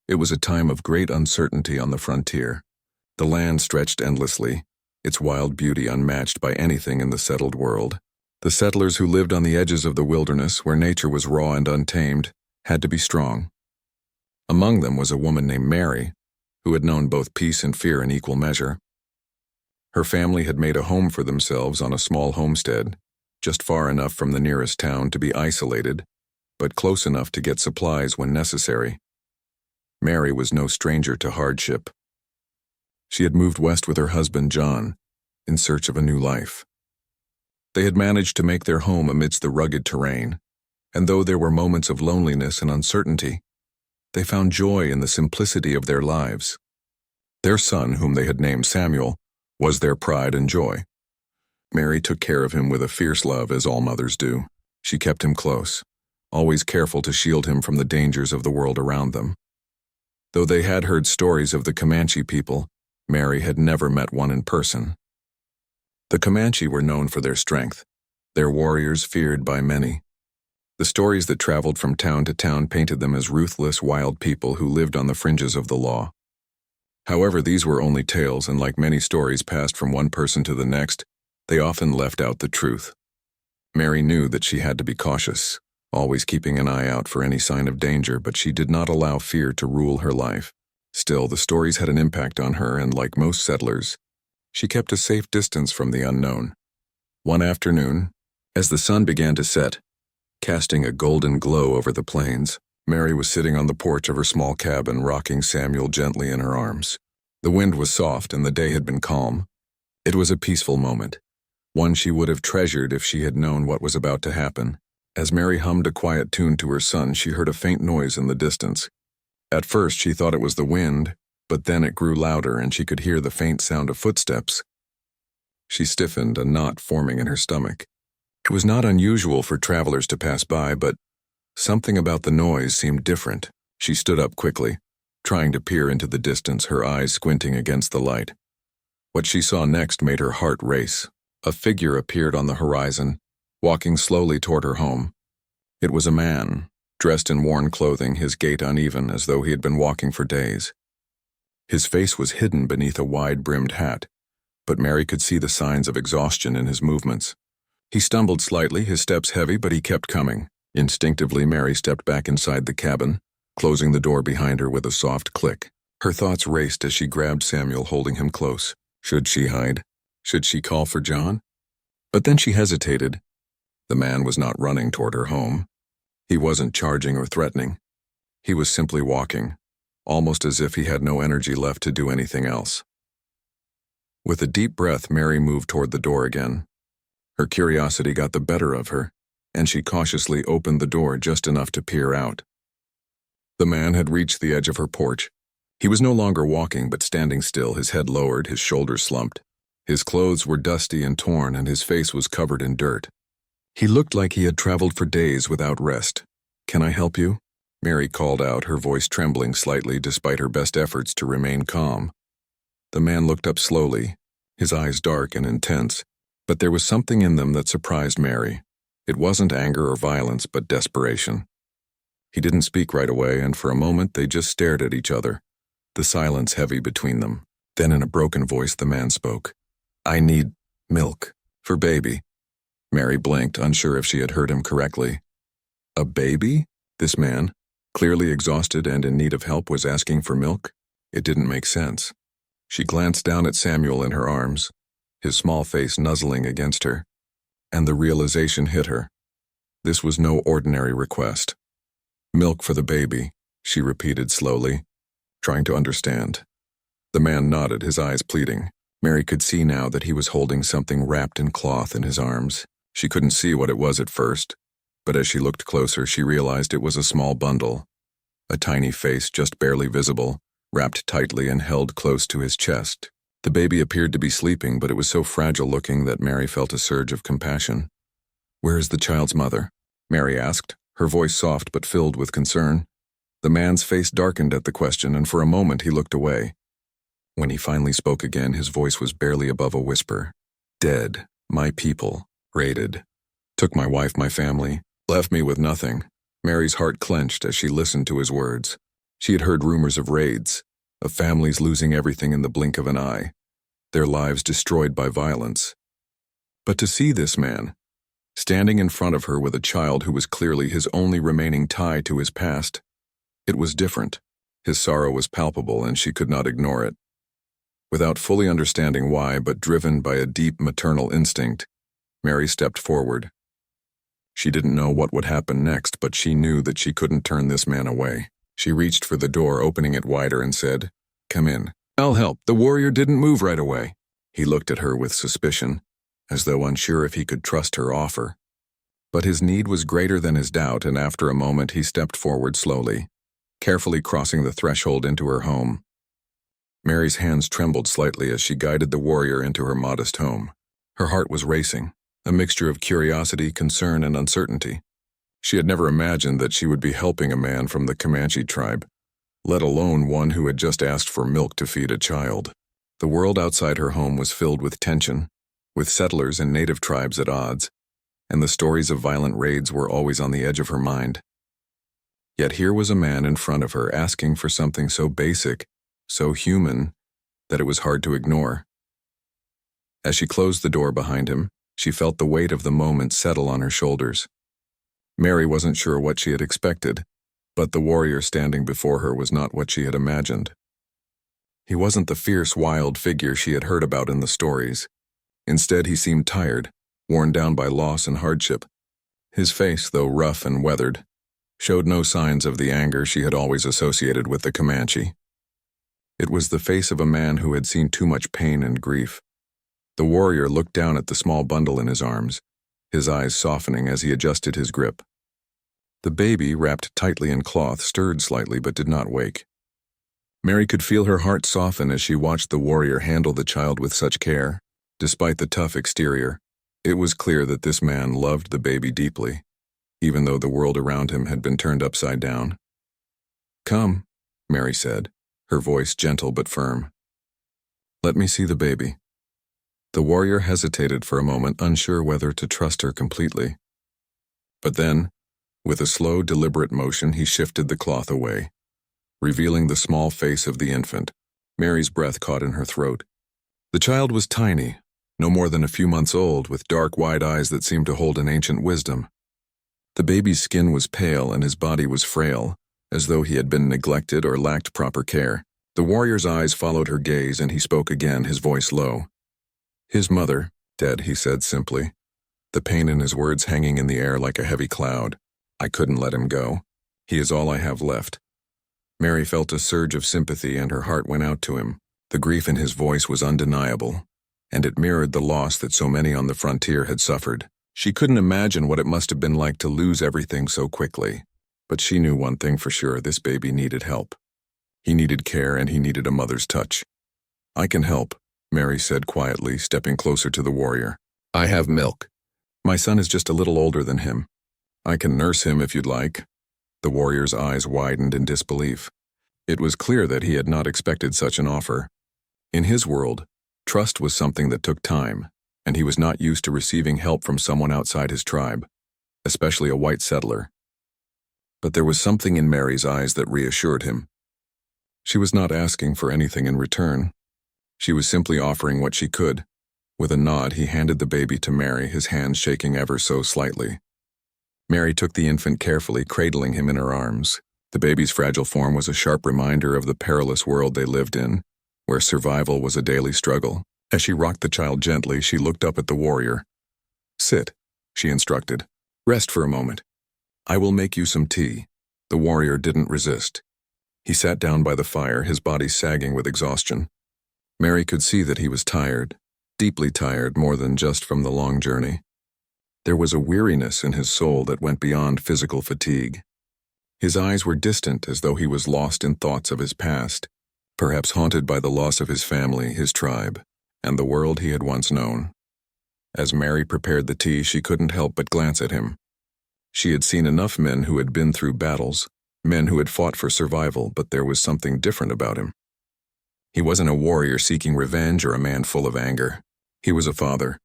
It was a time of great uncertainty on the frontier. The land stretched endlessly, its wild beauty unmatched by anything in the settled world. The settlers who lived on the edges of the wilderness, where nature was raw and untamed, had to be strong. Among them was a woman named Mary, who had known both peace and fear in equal measure. Her family had made a home for themselves on a small homestead, just far enough from the nearest town to be isolated, but close enough to get supplies when necessary. Mary was no stranger to hardship. She had moved west with her husband, John, in search of a new life. They had managed to make their home amidst the rugged terrain, and though there were moments of loneliness and uncertainty, they found joy in the simplicity of their lives. Their son, whom they had named Samuel, was their pride and joy. Mary took care of him with a fierce love, as all mothers do. She kept him close, always careful to shield him from the dangers of the world around them. Though they had heard stories of the Comanche people, Mary had never met one in person. The Comanche were known for their strength, their warriors feared by many. The stories that traveled from town to town painted them as ruthless, wild people who lived on the fringes of the law. However, these were only tales, and like many stories passed from one person to the next, they often left out the truth. Mary knew that she had to be cautious, always keeping an eye out for any sign of danger, but she did not allow fear to rule her life. Still, the stories had an impact on her, and like most settlers, she kept a safe distance from the unknown. One afternoon, as the sun began to set, casting a golden glow over the plains, Mary was sitting on the porch of her small cabin, rocking Samuel gently in her arms. The wind was soft and the day had been calm. It was a peaceful moment, one she would have treasured if she had known what was about to happen. As Mary hummed a quiet tune to her son, she heard a faint noise in the distance. At first she thought it was the wind, but then it grew louder and she could hear the faint sound of footsteps. She stiffened, a knot forming in her stomach. It was not unusual for travelers to pass by, but something about the noise seemed different. She stood up quickly, trying to peer into the distance, her eyes squinting against the light. What she saw next made her heart race. A figure appeared on the horizon, walking slowly toward her home. It was a man, dressed in worn clothing, his gait uneven as though he had been walking for days. His face was hidden beneath a wide-brimmed hat, but Mary could see the signs of exhaustion in his movements. He stumbled slightly, his steps heavy, but he kept coming. Instinctively, Mary stepped back inside the cabin, closing the door behind her with a soft click. Her thoughts raced as she grabbed Samuel, holding him close. Should she hide? Should she call for John? But then she hesitated. The man was not running toward her home. He wasn't charging or threatening. He was simply walking, almost as if he had no energy left to do anything else. With a deep breath, Mary moved toward the door again. Her curiosity got the better of her, and she cautiously opened the door just enough to peer out. The man had reached the edge of her porch. He was no longer walking, but standing still, his head lowered, his shoulders slumped. His clothes were dusty and torn, and his face was covered in dirt. He looked like he had traveled for days without rest. "Can I help you?" Mary called out, her voice trembling slightly despite her best efforts to remain calm. The man looked up slowly, his eyes dark and intense, but there was something in them that surprised Mary. It wasn't anger or violence, but desperation. He didn't speak right away, and for a moment they just stared at each other, the silence heavy between them. Then in a broken voice the man spoke. "I need milk for baby." Mary blinked, unsure if she had heard him correctly. A baby? This man, clearly exhausted and in need of help, was asking for milk? It didn't make sense. She glanced down at Samuel in her arms, his small face nuzzling against her, and the realization hit her. This was no ordinary request. "Milk for the baby," she repeated slowly, trying to understand. The man nodded, his eyes pleading. Mary could see now that he was holding something wrapped in cloth in his arms. She couldn't see what it was at first, but as she looked closer, she realized it was a small bundle. A tiny face, just barely visible, wrapped tightly and held close to his chest. The baby appeared to be sleeping, but it was so fragile-looking that Mary felt a surge of compassion. "Where is the child's mother?" Mary asked, her voice soft but filled with concern. The man's face darkened at the question, and for a moment he looked away. When he finally spoke again, his voice was barely above a whisper. "Dead. My people. Raided. Took my wife, my family. Left me with nothing." Mary's heart clenched as she listened to his words. She had heard rumors of raids, of families losing everything in the blink of an eye, their lives destroyed by violence. But to see this man, standing in front of her with a child who was clearly his only remaining tie to his past, it was different. His sorrow was palpable and she could not ignore it. Without fully understanding why, but driven by a deep maternal instinct, Mary stepped forward. She didn't know what would happen next, but she knew that she couldn't turn this man away. She reached for the door, opening it wider, and said, "Come in. I'll help." The warrior didn't move right away. He looked at her with suspicion, as though unsure if he could trust her offer. But his need was greater than his doubt, and after a moment he stepped forward slowly, carefully crossing the threshold into her home. Mary's hands trembled slightly as she guided the warrior into her modest home. Her heart was racing, a mixture of curiosity, concern, and uncertainty. She had never imagined that she would be helping a man from the Comanche tribe, let alone one who had just asked for milk to feed a child. The world outside her home was filled with tension, with settlers and native tribes at odds, and the stories of violent raids were always on the edge of her mind. Yet here was a man in front of her asking for something so basic, so human, that it was hard to ignore. As she closed the door behind him, she felt the weight of the moment settle on her shoulders. Mary wasn't sure what she had expected, but the warrior standing before her was not what she had imagined. He wasn't the fierce, wild figure she had heard about in the stories. Instead, he seemed tired, worn down by loss and hardship. His face, though rough and weathered, showed no signs of the anger she had always associated with the Comanche. It was the face of a man who had seen too much pain and grief. The warrior looked down at the small bundle in his arms, his eyes softening as he adjusted his grip. The baby, wrapped tightly in cloth, stirred slightly but did not wake. Mary could feel her heart soften as she watched the warrior handle the child with such care. Despite the tough exterior, it was clear that this man loved the baby deeply, even though the world around him had been turned upside down. "Come," Mary said, her voice gentle but firm. "Let me see the baby." The warrior hesitated for a moment, unsure whether to trust her completely. But then, with a slow, deliberate motion, he shifted the cloth away, revealing the small face of the infant. Mary's breath caught in her throat. The child was tiny, no more than a few months old, with dark, wide eyes that seemed to hold an ancient wisdom. The baby's skin was pale and his body was frail, as though he had been neglected or lacked proper care. The warrior's eyes followed her gaze, and he spoke again, his voice low. "His mother, dead," he said simply, the pain in his words hanging in the air like a heavy cloud. "I couldn't let him go. He is all I have left." Mary felt a surge of sympathy and her heart went out to him. The grief in his voice was undeniable, and it mirrored the loss that so many on the frontier had suffered. She couldn't imagine what it must have been like to lose everything so quickly, but she knew one thing for sure: this baby needed help. He needed care and he needed a mother's touch. "I can help," Mary said quietly, stepping closer to the warrior. "I have milk. My son is just a little older than him. I can nurse him if you'd like." The warrior's eyes widened in disbelief. It was clear that he had not expected such an offer. In his world, trust was something that took time, and he was not used to receiving help from someone outside his tribe, especially a white settler. But there was something in Mary's eyes that reassured him. She was not asking for anything in return. She was simply offering what she could. With a nod, he handed the baby to Mary, his hands shaking ever so slightly. Mary took the infant carefully, cradling him in her arms. The baby's fragile form was a sharp reminder of the perilous world they lived in, where survival was a daily struggle. As she rocked the child gently, she looked up at the warrior. "Sit," she instructed. "Rest for a moment. I will make you some tea." The warrior didn't resist. He sat down by the fire, his body sagging with exhaustion. Mary could see that he was tired, deeply tired, more than just from the long journey. There was a weariness in his soul that went beyond physical fatigue. His eyes were distant, as though he was lost in thoughts of his past, perhaps haunted by the loss of his family, his tribe, and the world he had once known. As Mary prepared the tea, she couldn't help but glance at him. She had seen enough men who had been through battles, men who had fought for survival, but there was something different about him. He wasn't a warrior seeking revenge or a man full of anger. He was a father.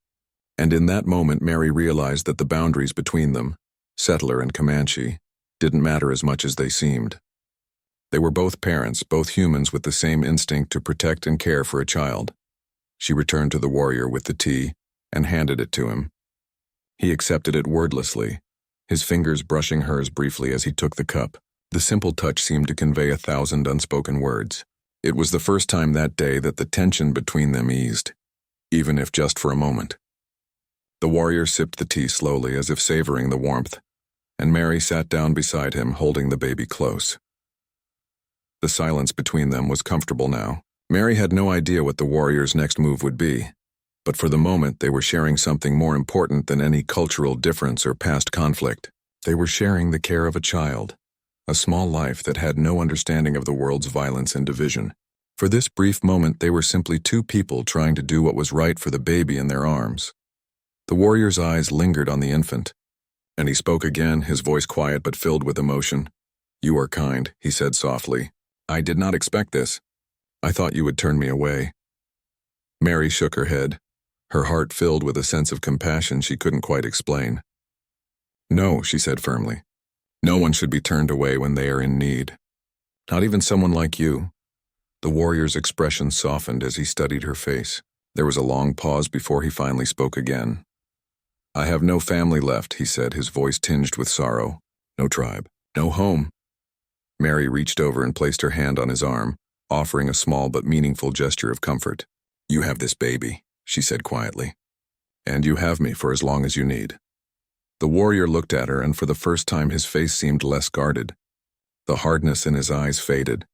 And in that moment, Mary realized that the boundaries between them, settler and Comanche, didn't matter as much as they seemed. They were both parents, both humans with the same instinct to protect and care for a child. She returned to the warrior with the tea and handed it to him. He accepted it wordlessly, his fingers brushing hers briefly as he took the cup. The simple touch seemed to convey 1,000 unspoken words. It was the first time that day that the tension between them eased, even if just for a moment. The warrior sipped the tea slowly as if savoring the warmth, and Mary sat down beside him, holding the baby close. The silence between them was comfortable now. Mary had no idea what the warrior's next move would be, but for the moment they were sharing something more important than any cultural difference or past conflict. They were sharing the care of a child, a small life that had no understanding of the world's violence and division. For this brief moment they were simply two people trying to do what was right for the baby in their arms. The warrior's eyes lingered on the infant, and he spoke again, his voice quiet but filled with emotion. "You are kind," he said softly. "I did not expect this. I thought you would turn me away." Mary shook her head, her heart filled with a sense of compassion she couldn't quite explain. "No," she said firmly. "No one should be turned away when they are in need. Not even someone like you." The warrior's expression softened as he studied her face. There was a long pause before he finally spoke again. "I have no family left," he said, his voice tinged with sorrow. "No tribe, no home." Mary reached over and placed her hand on his arm, offering a small but meaningful gesture of comfort. "You have this baby," she said quietly, "and you have me for as long as you need." The warrior looked at her, and for the first time his face seemed less guarded. The hardness in his eyes faded,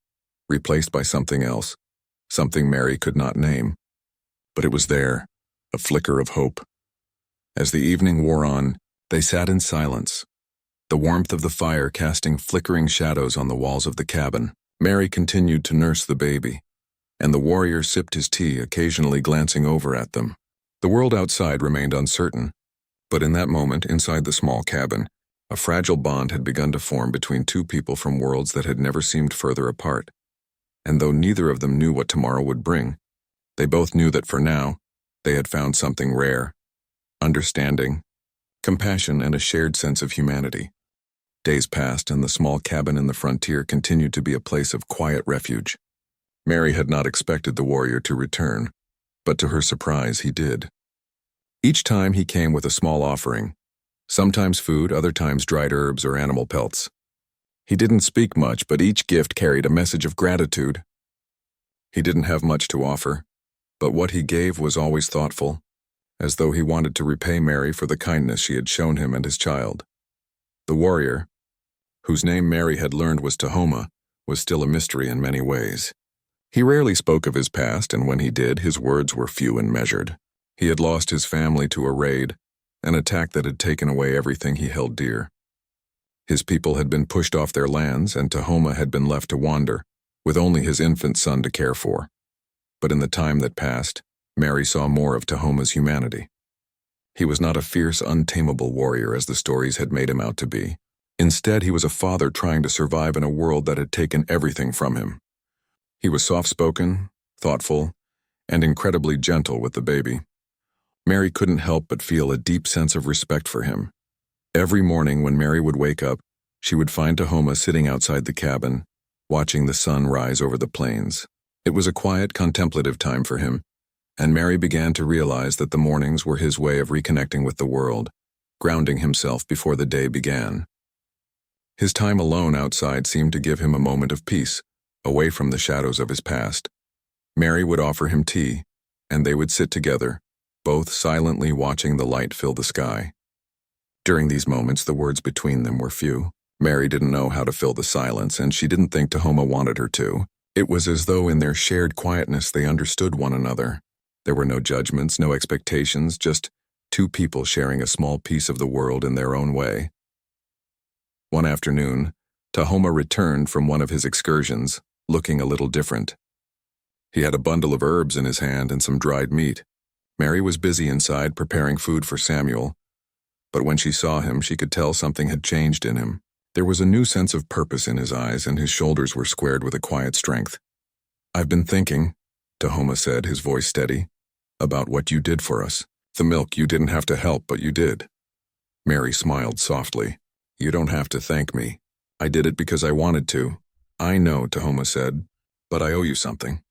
replaced by something else, something Mary could not name. But it was there, a flicker of hope. As the evening wore on, they sat in silence, the warmth of the fire casting flickering shadows on the walls of the cabin. Mary continued to nurse the baby, and the warrior sipped his tea, occasionally glancing over at them. The world outside remained uncertain, but in that moment, inside the small cabin, a fragile bond had begun to form between two people from worlds that had never seemed further apart. And though neither of them knew what tomorrow would bring, they both knew that for now, they had found something rare: understanding, compassion, and a shared sense of humanity. Days passed, and the small cabin in the frontier continued to be a place of quiet refuge. Mary had not expected the warrior to return, but to her surprise, he did. Each time he came with a small offering, sometimes food, other times dried herbs or animal pelts. He didn't speak much, but each gift carried a message of gratitude. He didn't have much to offer, but what he gave was always thoughtful, as though he wanted to repay Mary for the kindness she had shown him and his child. The warrior, whose name Mary had learned was Tahoma, was still a mystery in many ways. He rarely spoke of his past, and when he did, his words were few and measured. He had lost his family to a raid, an attack that had taken away everything he held dear. His people had been pushed off their lands, and Tahoma had been left to wander, with only his infant son to care for. But in the time that passed, Mary saw more of Tahoma's humanity. He was not a fierce, untamable warrior as the stories had made him out to be. Instead, he was a father trying to survive in a world that had taken everything from him. He was soft-spoken, thoughtful, and incredibly gentle with the baby. Mary couldn't help but feel a deep sense of respect for him. Every morning when Mary would wake up, she would find Tahoma sitting outside the cabin, watching the sun rise over the plains. It was a quiet, contemplative time for him, and Mary began to realize that the mornings were his way of reconnecting with the world, grounding himself before the day began. His time alone outside seemed to give him a moment of peace, away from the shadows of his past. Mary would offer him tea, and they would sit together, both silently watching the light fill the sky. During these moments, the words between them were few. Mary didn't know how to fill the silence, and she didn't think Tahoma wanted her to. It was as though in their shared quietness they understood one another. There were no judgments, no expectations, just two people sharing a small piece of the world in their own way. One afternoon, Tahoma returned from one of his excursions, looking a little different. He had a bundle of herbs in his hand and some dried meat. Mary was busy inside preparing food for Samuel, but when she saw him, she could tell something had changed in him. There was a new sense of purpose in his eyes, and his shoulders were squared with a quiet strength. "I've been thinking," Tahoma said, his voice steady, "about what you did for us. The milk, you didn't have to help, but you did." Mary smiled softly. "You don't have to thank me. I did it because I wanted to. I know, Tahoma said, but I owe you something.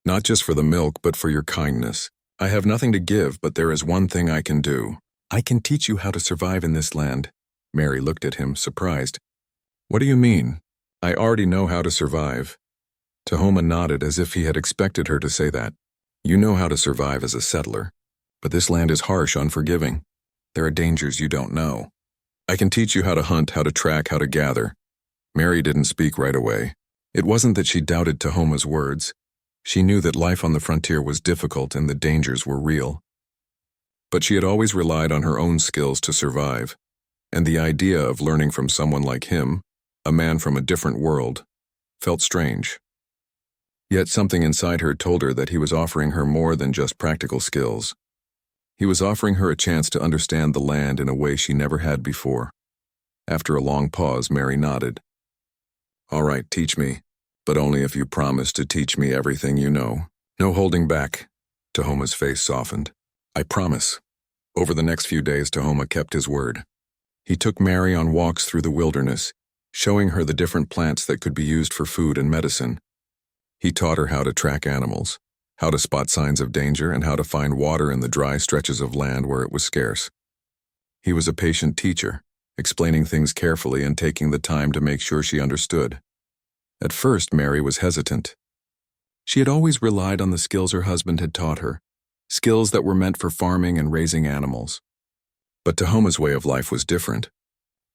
Not just for the milk, but for your kindness. I have nothing to give, but there is one thing I can do. I can teach you how to survive in this land. Mary looked at him, surprised. What do you mean? I already know how to survive. Tahoma nodded as if he had expected her to say that. You know how to survive as a settler, but this land is harsh, unforgiving. There are dangers you don't know. I can teach you how to hunt, how to track, how to gather. Mary didn't speak right away. It wasn't that she doubted Tahoma's words. She knew that life on the frontier was difficult and the dangers were real. But she had always relied on her own skills to survive, and the idea of learning from someone like him, a man from a different world, felt strange. Yet something inside her told her that he was offering her more than just practical skills. He was offering her a chance to understand the land in a way she never had before. After a long pause, Mary nodded. All right, teach me, but only if you promise to teach me everything you know. No holding back. Tahoma's face softened. I promise. Over the next few days, Tahoma kept his word. He took Mary on walks through the wilderness, showing her the different plants that could be used for food and medicine. He taught her how to track animals, how to spot signs of danger, and how to find water in the dry stretches of land where it was scarce. He was a patient teacher, explaining things carefully and taking the time to make sure she understood. At first, Mary was hesitant. She had always relied on the skills her husband had taught her, skills that were meant for farming and raising animals. But Tahoma's way of life was different.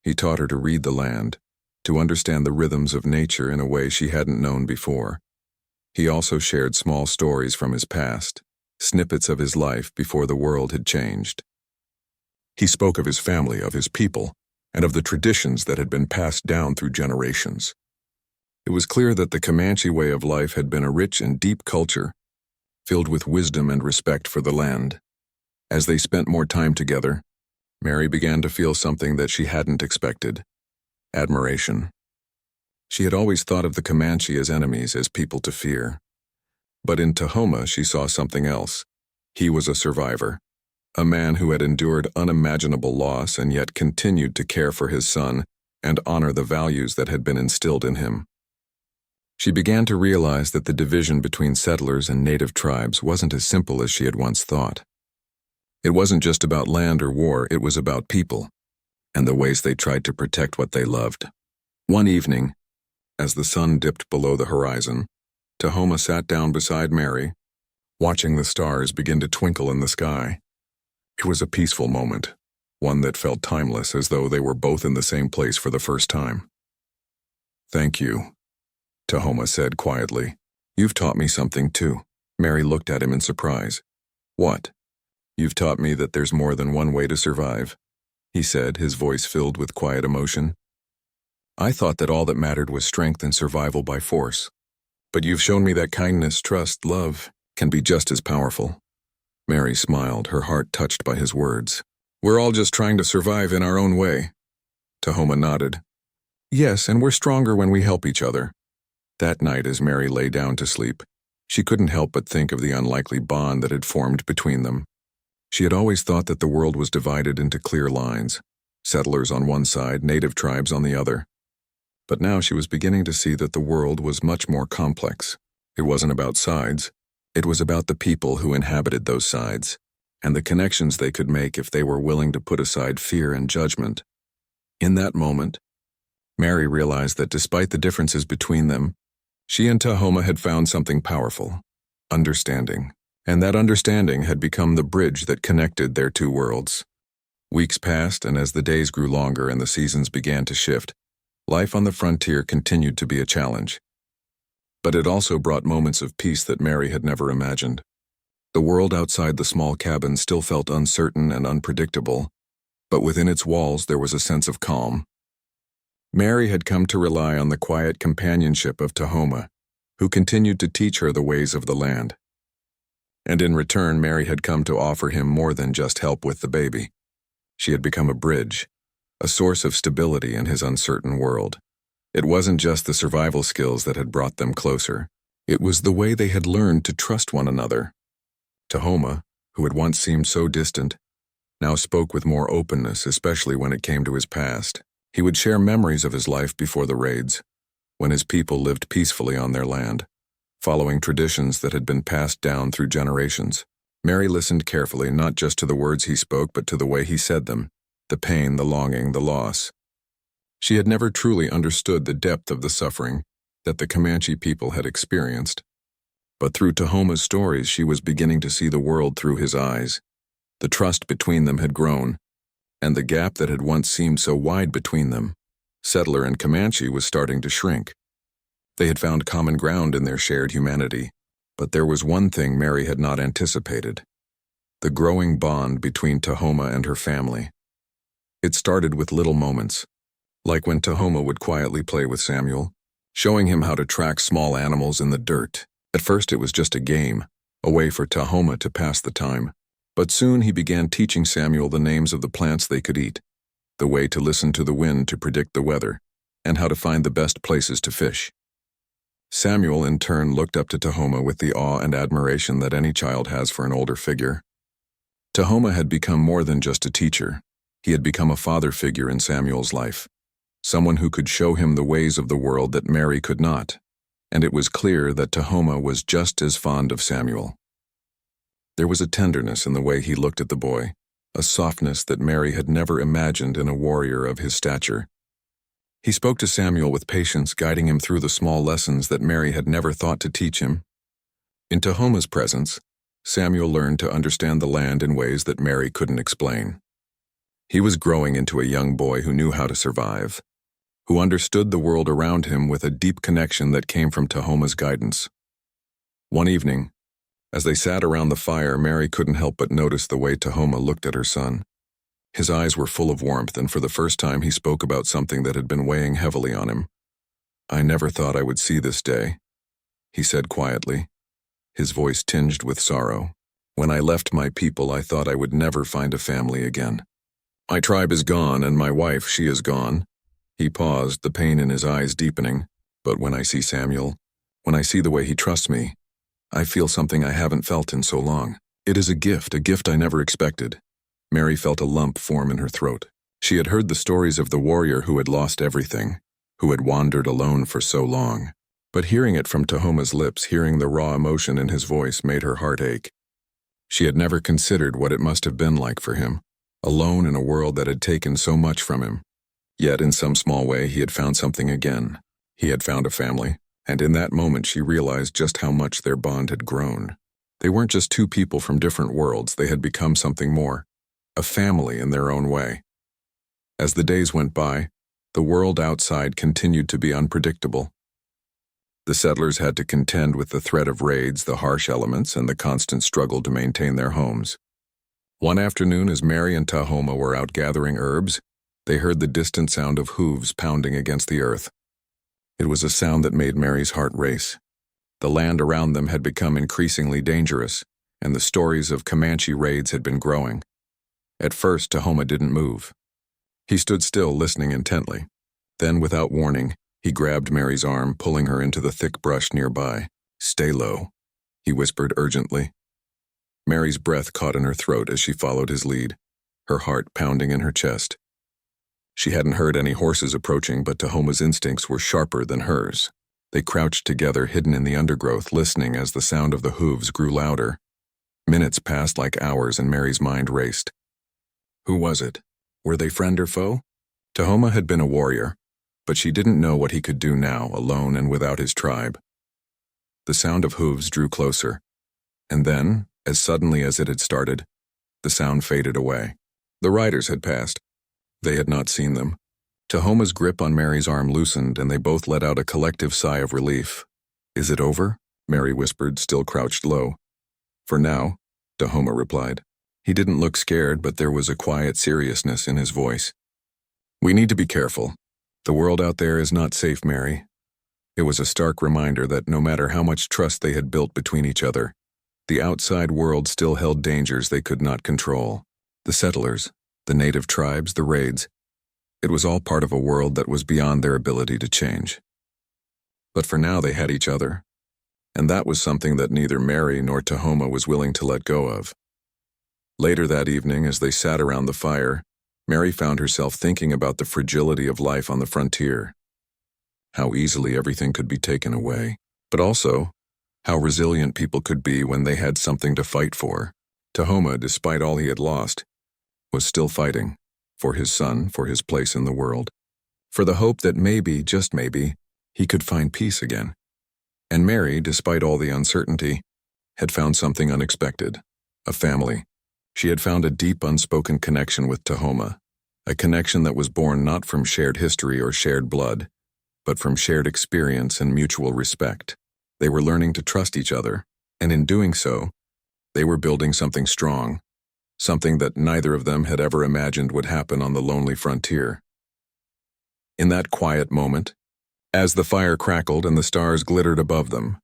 He taught her to read the land, to understand the rhythms of nature in a way she hadn't known before. He also shared small stories from his past, snippets of his life before the world had changed. He spoke of his family, of his people, and of the traditions that had been passed down through generations. It was clear that the Comanche way of life had been a rich and deep culture, filled with wisdom and respect for the land. As they spent more time together, Mary began to feel something that she hadn't expected: admiration. She had always thought of the Comanche as enemies, as people to fear. But in Tahoma, she saw something else. He was a survivor, a man who had endured unimaginable loss and yet continued to care for his son and honor the values that had been instilled in him. She began to realize that the division between settlers and native tribes wasn't as simple as she had once thought. It wasn't just about land or war, it was about people, and the ways they tried to protect what they loved. One evening, as the sun dipped below the horizon, Tahoma sat down beside Mary, watching the stars begin to twinkle in the sky. It was a peaceful moment, one that felt timeless, as though they were both in the same place for the first time. Thank you, Tahoma said quietly. You've taught me something too. Mary looked at him in surprise. What? You've taught me that there's more than one way to survive, he said, his voice filled with quiet emotion. I thought that all that mattered was strength and survival by force. But you've shown me that kindness, trust, love can be just as powerful. Mary smiled, her heart touched by his words. We're all just trying to survive in our own way. Tahoma nodded. Yes, and we're stronger when we help each other. That night, as Mary lay down to sleep, she couldn't help but think of the unlikely bond that had formed between them. She had always thought that the world was divided into clear lines, settlers on one side, native tribes on the other. But now she was beginning to see that the world was much more complex. It wasn't about sides. It was about the people who inhabited those sides, and the connections they could make if they were willing to put aside fear and judgment. In that moment, Mary realized that despite the differences between them, she and Tahoma had found something powerful: understanding. And that understanding had become the bridge that connected their two worlds. Weeks passed, and as the days grew longer and the seasons began to shift, life on the frontier continued to be a challenge. But it also brought moments of peace that Mary had never imagined. The world outside the small cabin still felt uncertain and unpredictable, but within its walls there was a sense of calm. Mary had come to rely on the quiet companionship of Tahoma, who continued to teach her the ways of the land. And in return, Mary had come to offer him more than just help with the baby. She had become a bridge, a source of stability in his uncertain world. It wasn't just the survival skills that had brought them closer. It was the way they had learned to trust one another. Tahoma, who had once seemed so distant, now spoke with more openness, especially when it came to his past. He would share memories of his life before the raids, when his people lived peacefully on their land, following traditions that had been passed down through generations. Mary listened carefully, not just to the words he spoke, but to the way he said them, the pain, the longing, the loss. She had never truly understood the depth of the suffering that the Comanche people had experienced. But through Tahoma's stories, she was beginning to see the world through his eyes. The trust between them had grown, and the gap that had once seemed so wide between them, settler and Comanche, was starting to shrink. They had found common ground in their shared humanity, but there was one thing Mary had not anticipated: the growing bond between Tahoma and her family. It started with little moments, like when Tahoma would quietly play with Samuel, showing him how to track small animals in the dirt. At first it was just a game, a way for Tahoma to pass the time. But soon he began teaching Samuel the names of the plants they could eat, the way to listen to the wind to predict the weather, and how to find the best places to fish. Samuel, in turn, looked up to Tahoma with the awe and admiration that any child has for an older figure. Tahoma had become more than just a teacher. He had become a father figure in Samuel's life, someone who could show him the ways of the world that Mary could not. And it was clear that Tahoma was just as fond of Samuel. There was a tenderness in the way he looked at the boy, a softness that Mary had never imagined in a warrior of his stature. He spoke to Samuel with patience, guiding him through the small lessons that Mary had never thought to teach him. In Tahoma's presence, Samuel learned to understand the land in ways that Mary couldn't explain. He was growing into a young boy who knew how to survive, who understood the world around him with a deep connection that came from Tahoma's guidance. One evening, as they sat around the fire, Mary couldn't help but notice the way Tahoma looked at her son. His eyes were full of warmth, and for the first time he spoke about something that had been weighing heavily on him. "I never thought I would see this day," he said quietly, his voice tinged with sorrow. "When I left my people, I thought I would never find a family again. My tribe is gone, and my wife, she is gone." He paused, the pain in his eyes deepening. "But when I see Samuel, when I see the way he trusts me, I feel something I haven't felt in so long. It is a gift I never expected." Mary felt a lump form in her throat. She had heard the stories of the warrior who had lost everything, who had wandered alone for so long. But hearing it from Tahoma's lips, hearing the raw emotion in his voice, made her heart ache. She had never considered what it must have been like for him, alone in a world that had taken so much from him. Yet in some small way he had found something again. He had found a family. And in that moment she realized just how much their bond had grown. They weren't just two people from different worlds, they had become something more, a family in their own way. As the days went by, the world outside continued to be unpredictable. The settlers had to contend with the threat of raids, the harsh elements, and the constant struggle to maintain their homes. One afternoon, as Mary and Tahoma were out gathering herbs, they heard the distant sound of hooves pounding against the earth. It was a sound that made Mary's heart race. The land around them had become increasingly dangerous, and the stories of Comanche raids had been growing. At first, Tahoma didn't move. He stood still, listening intently. Then, without warning, he grabbed Mary's arm, pulling her into the thick brush nearby. "Stay low," he whispered urgently. Mary's breath caught in her throat as she followed his lead, her heart pounding in her chest. She hadn't heard any horses approaching, but Tahoma's instincts were sharper than hers. They crouched together, hidden in the undergrowth, listening as the sound of the hooves grew louder. Minutes passed like hours, and Mary's mind raced. Who was it? Were they friend or foe? Tahoma had been a warrior, but she didn't know what he could do now, alone and without his tribe. The sound of hooves drew closer, and then, as suddenly as it had started, the sound faded away. The riders had passed. They had not seen them. Tahoma's grip on Mary's arm loosened, and they both let out a collective sigh of relief. "Is it over?" Mary whispered, still crouched low. "For now," Tahoma replied. He didn't look scared, but there was a quiet seriousness in his voice. "We need to be careful. The world out there is not safe, Mary." It was a stark reminder that no matter how much trust they had built between each other, the outside world still held dangers they could not control. The settlers, the native tribes, the raids. It was all part of a world that was beyond their ability to change. But for now they had each other, and that was something that neither Mary nor Tahoma was willing to let go of. Later that evening, as they sat around the fire, Mary found herself thinking about the fragility of life on the frontier. how easily everything could be taken away, but also how resilient people could be when they had something to fight for. Tahoma, despite all he had lost, was still fighting for his son, for his place in the world, for the hope that maybe, just maybe, he could find peace again. And Mary, despite all the uncertainty, had found something unexpected, a family. She had found a deep, unspoken connection with Tahoma, a connection that was born not from shared history or shared blood, but from shared experience and mutual respect. They were learning to trust each other, and in doing so, they were building something strong, something that neither of them had ever imagined would happen on the lonely frontier. In that quiet moment, as the fire crackled and the stars glittered above them,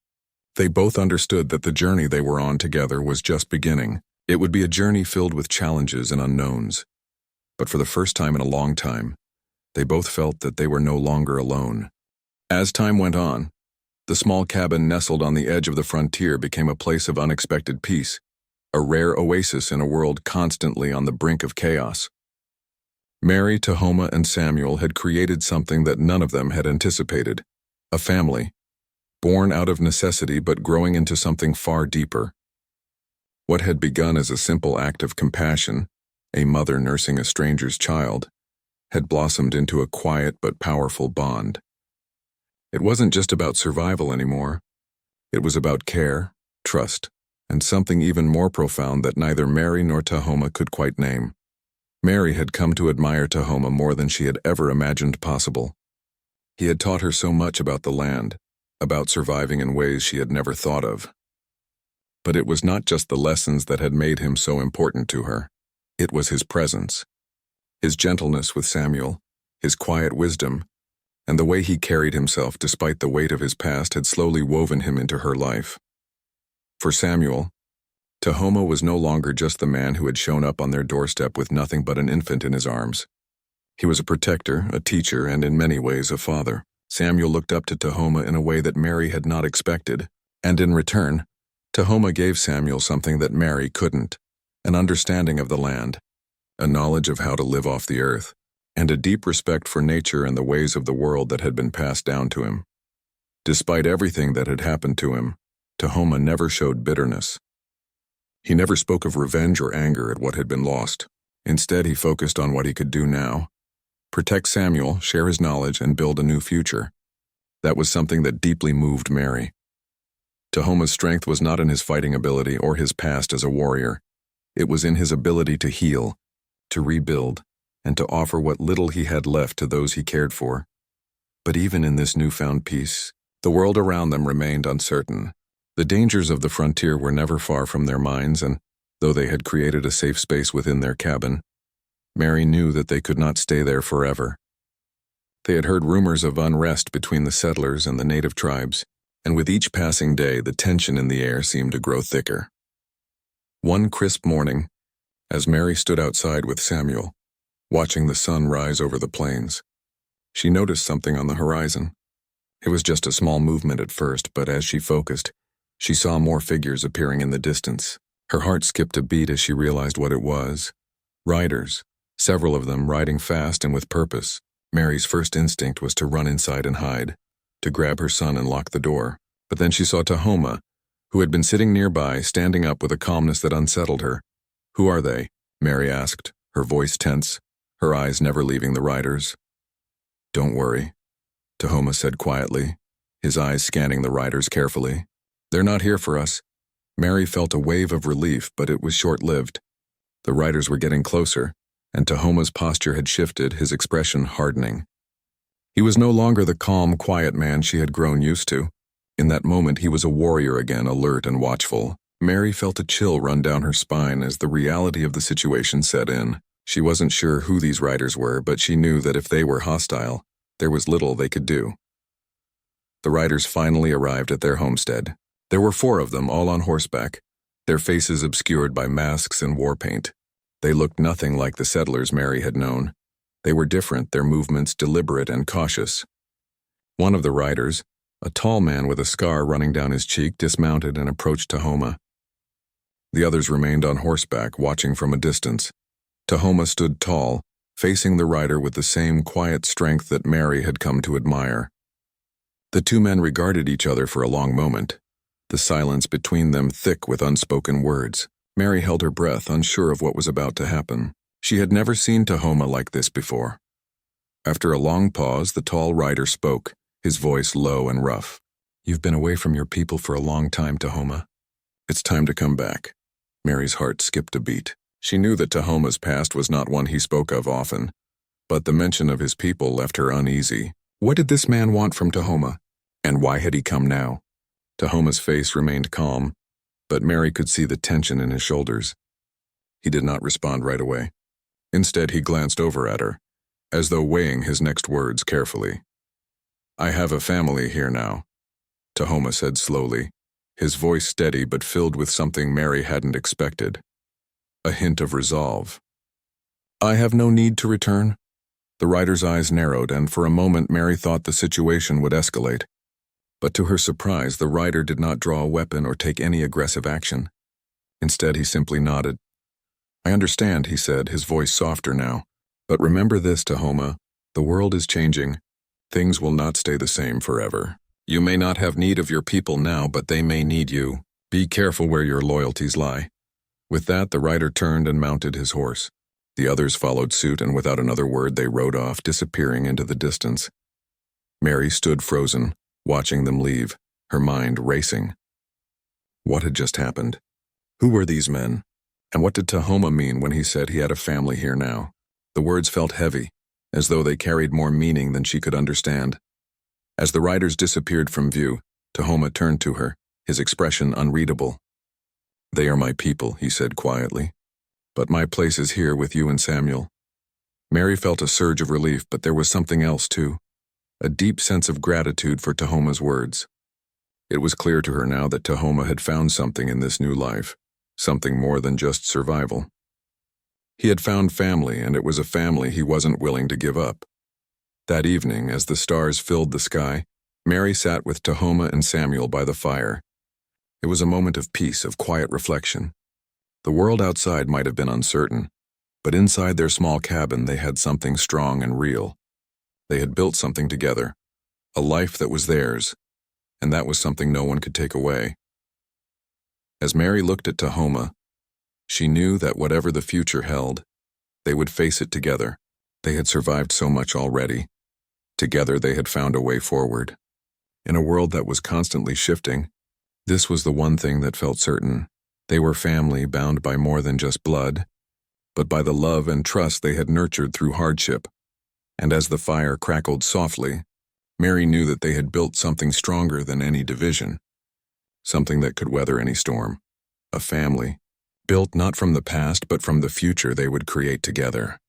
they both understood that the journey they were on together was just beginning. It would be a journey filled with challenges and unknowns. But for the first time in a long time, they both felt that they were no longer alone. As time went on, the small cabin nestled on the edge of the frontier became a place of unexpected peace, a rare oasis in a world constantly on the brink of chaos. Mary, Tahoma, and Samuel had created something that none of them had anticipated, a family, born out of necessity but growing into something far deeper. What had begun as a simple act of compassion, a mother nursing a stranger's child, had blossomed into a quiet but powerful bond. It wasn't just about survival anymore. It was about care, trust, and something even more profound that neither Mary nor Tahoma could quite name. Mary had come to admire Tahoma more than she had ever imagined possible. He had taught her so much about the land, about surviving in ways she had never thought of. But it was not just the lessons that had made him so important to her. It was his presence, his gentleness with Samuel, his quiet wisdom, and the way he carried himself despite the weight of his past had slowly woven him into her life. For Samuel, Tahoma was no longer just the man who had shown up on their doorstep with nothing but an infant in his arms. He was a protector, a teacher, and in many ways a father. Samuel looked up to Tahoma in a way that Mary had not expected, and in return, Tahoma gave Samuel something that Mary couldn't, an understanding of the land, a knowledge of how to live off the earth, and a deep respect for nature and the ways of the world that had been passed down to him. Despite everything that had happened to him, Tahoma never showed bitterness. He never spoke of revenge or anger at what had been lost. Instead, he focused on what he could do now. Protect Samuel, share his knowledge, and build a new future. That was something that deeply moved Mary. Tahoma's strength was not in his fighting ability or his past as a warrior. It was in his ability to heal, to rebuild, and to offer what little he had left to those he cared for. But even in this newfound peace, the world around them remained uncertain. The dangers of the frontier were never far from their minds, and though they had created a safe space within their cabin, Mary knew that they could not stay there forever. They had heard rumors of unrest between the settlers and the native tribes, and with each passing day, the tension in the air seemed to grow thicker. One crisp morning, as Mary stood outside with Samuel, watching the sun rise over the plains, she noticed something on the horizon. It was just a small movement at first, but as she focused, she saw more figures appearing in the distance. Her heart skipped a beat as she realized what it was. Riders, several of them riding fast and with purpose. Mary's first instinct was to run inside and hide, to grab her son and lock the door. But then she saw Tahoma, who had been sitting nearby, standing up with a calmness that unsettled her. "Who are they?" Mary asked, her voice tense, her eyes never leaving the riders. "Don't worry," Tahoma said quietly, his eyes scanning the riders carefully. "They're not here for us." Mary felt a wave of relief, but it was short-lived. The riders were getting closer, and Tahoma's posture had shifted, his expression hardening. He was no longer the calm, quiet man she had grown used to. In that moment, he was a warrior again, alert and watchful. Mary felt a chill run down her spine as the reality of the situation set in. She wasn't sure who these riders were, but she knew that if they were hostile, there was little they could do. The riders finally arrived at their homestead. There were 4 of them, all on horseback, their faces obscured by masks and war paint. They looked nothing like the settlers Mary had known. They were different, their movements deliberate and cautious. One of the riders, a tall man with a scar running down his cheek, dismounted and approached Tahoma. The others remained on horseback, watching from a distance. Tahoma stood tall, facing the rider with the same quiet strength that Mary had come to admire. The two men regarded each other for a long moment, the silence between them thick with unspoken words. Mary held her breath, unsure of what was about to happen. She had never seen Tahoma like this before. After a long pause, the tall rider spoke, his voice low and rough. "You've been away from your people for a long time, Tahoma. It's time to come back." Mary's heart skipped a beat. She knew that Tahoma's past was not one he spoke of often, but the mention of his people left her uneasy. What did this man want from Tahoma? And why had he come now? Tahoma's face remained calm, but Mary could see the tension in his shoulders. He did not respond right away. Instead, he glanced over at her, as though weighing his next words carefully. "I have a family here now," Tahoma said slowly, his voice steady but filled with something Mary hadn't expected. A hint of resolve. "I have no need to return." The rider's eyes narrowed, and for a moment Mary thought the situation would escalate. But to her surprise, the rider did not draw a weapon or take any aggressive action. Instead, he simply nodded. "I understand," he said, his voice softer now. "But remember this, Tahoma, the world is changing. Things will not stay the same forever. You may not have need of your people now, but they may need you. Be careful where your loyalties lie." With that, the rider turned and mounted his horse. The others followed suit, and without another word they rode off, disappearing into the distance. Mary stood frozen, watching them leave, her mind racing. What had just happened? Who were these men? And what did Tahoma mean when he said he had a family here now? The words felt heavy, as though they carried more meaning than she could understand. As the riders disappeared from view, Tahoma turned to her, his expression unreadable. "They are my people," he said quietly. "But my place is here with you and Samuel." Mary felt a surge of relief, but there was something else too. A deep sense of gratitude for Tahoma's words. It was clear to her now that Tahoma had found something in this new life, something more than just survival. He had found family, and it was a family he wasn't willing to give up. That evening, as the stars filled the sky, Mary sat with Tahoma and Samuel by the fire. It was a moment of peace, of quiet reflection. The world outside might have been uncertain, but inside their small cabin they had something strong and real. They had built something together, a life that was theirs, and that was something no one could take away. As Mary looked at Tahoma, she knew that whatever the future held, they would face it together. They had survived so much already. Together they had found a way forward. In a world that was constantly shifting, this was the one thing that felt certain. They were family bound by more than just blood, but by the love and trust they had nurtured through hardship. And as the fire crackled softly, Mary knew that they had built something stronger than any division, something that could weather any storm. A family, built not from the past but from the future they would create together.